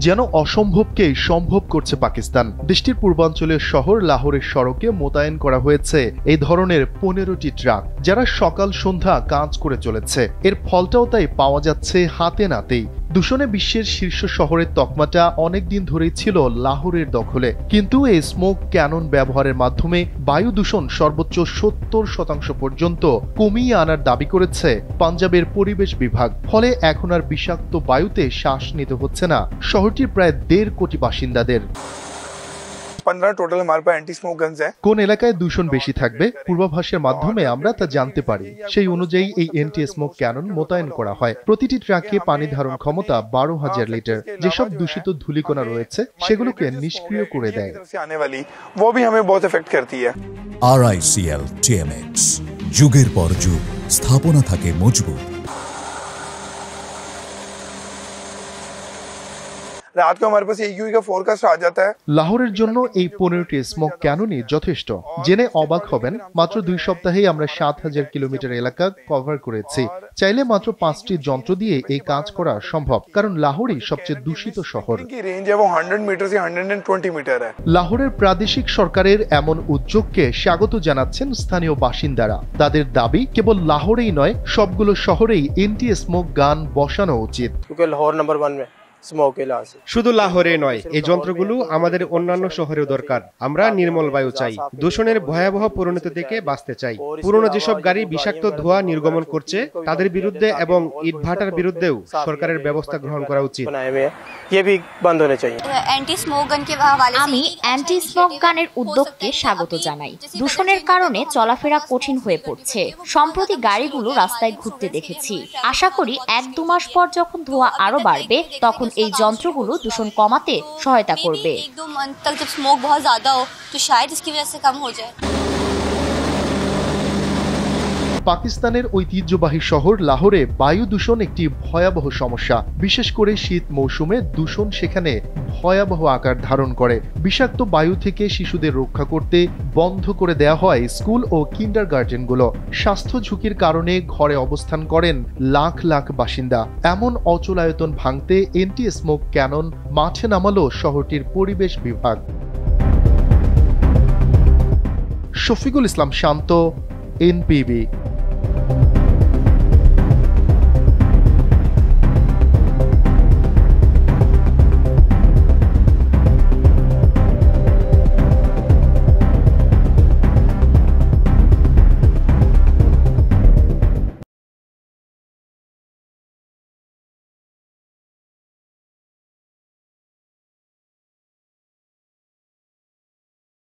যেন অসম্ভবকেই সম্ভব করছে পাকিস্তান। দেশটির পূর্বাঞ্চলের শহর লাহোরের সড়কে মোতায়েন করা হয়েছে এই ধরনের 15টি ট্রাক, যারা সকাল সন্ধ্যা কাজ করে চলেছে। এর ফলটাও তাই পাওয়া যাচ্ছে হাতে নাতেই। দূষণে বিশ্বের শীর্ষ শহরের তকমাটা অনেকদিন ধরেই ছিল লাহোরের দখলে, কিন্তু এই স্মোক ক্যানন ব্যবহারের মাধ্যমে বায়ু দূষণ সর্বোচ্চ 70% পর্যন্ত কমিয়ে আনার দাবি করেছে পাঞ্জাবের পরিবেশ বিভাগ। ফলে এখন আর বিষাক্ত বায়ুতে শ্বাস নিতে হচ্ছে না শহরটির প্রায় 1.5 কোটি বাসিন্দাদের। 15 টোটাল हमारे पास एंटी स्मोक गन्स हैं। কোন এলাকায় দূষণ বেশি থাকবে পূর্বাভাসের মাধ্যমে আমরা তা জানতে পারি। সেই অনুযায়ী এই এন্টি স্মোক ক্যানন মোতায়েন করা হয়। প্রতিটি ট্রাকে পানি ধারণ ক্ষমতা 12,000 লিটার। যেসব দূষিত ধূলিকণা রয়েছে সেগুলোকে নিষ্ক্রিয় করে দেয়। वो भी हमें बहुत इफेक्ट करती है। RICL TMX যুগের পর যুগ স্থাপনা থাকে মজবুত। रात को हमारे पास AQI का फोरकास्ट आ जाता है। লাহোরের জন্য এই 15টি স্মোক ক্যাননই যথেষ্ট। জেনে অবাক হবেন, মাত্র 2 সপ্তাহেই আমরা 7,000 কিলোমিটার এলাকা কভার করেছি। চাইলে মাত্র 5টি যন্ত্র দিয়ে এই কাজ করা সম্ভব, কারণ লাহোরই সবচেয়ে দূষিত শহর। रेंज है वो 100 मीटर से 120 मीटर है। লাহোরের প্রাদেশিক সরকারের এমন উদ্যোগকে স্বাগত জানাচ্ছেন স্থানীয় বাসিন্দারা। তাদের দাবি, কেবল লাহোরেই নয়, সবগুলো শহরেই এন্টি স্মোক গান বসানো উচিত। লাহোর নাম্বার 1 में শুধু লাহোরে নয়, এই যন্ত্রগুলো আমাদের অন্যান্য শহরেও দরকার। আমরা নির্মল বায়ু চাই, দূষণের ভয়াবহ পরিণতি থেকে বাঁচতে চাই। পুরনো যেসব গাড়ি বিষাক্ত ধোঁয়া নির্গমন করছে তাদের বিরুদ্ধে এবং ইটভাটার বিরুদ্ধেও সরকারের ব্যবস্থা গ্রহণ করা উচিত। আমি অ্যান্টি স্মোক গানের উদ্যোগকে স্বাগত জানাই। দূষণের কারণে চলাফেরা কঠিন হয়ে পড়ছে। সম্প্রতি গাড়িগুলো রাস্তায় ঘুরতে দেখেছি। আশা করি 1-2 মাস পর যখন ধোঁয়া আরো বাড়বে, তখন এই যন্ত্রগুলো দূষণ কমাতে সহায়তা করবে। পাকিস্তানের ঐতিহ্যবাহী শহর লাহোরে বায়ু দূষণ একটি ভয়াবহ সমস্যা। বিশেষ করে শীত মৌসুমে দূষণ সেখানে ভয়াবহ আকার ধারণ করে। বিষাক্ত বায়ু থেকে শিশুদের রক্ষা করতে বন্ধ করে দেয়া হয় স্কুল ও কিন্ডারগার্টেনগুলো। স্বাস্থ্য ঝুঁকির কারণে ঘরে অবস্থান করেন লাখ লাখ বাসিন্দা। এমন অচলায়তন ভাঙতে এন্টি স্মোক ক্যানন মাঠে নামালো শহরটির পরিবেশ বিভাগ। শফিকুল ইসলাম শান্ত, NPB।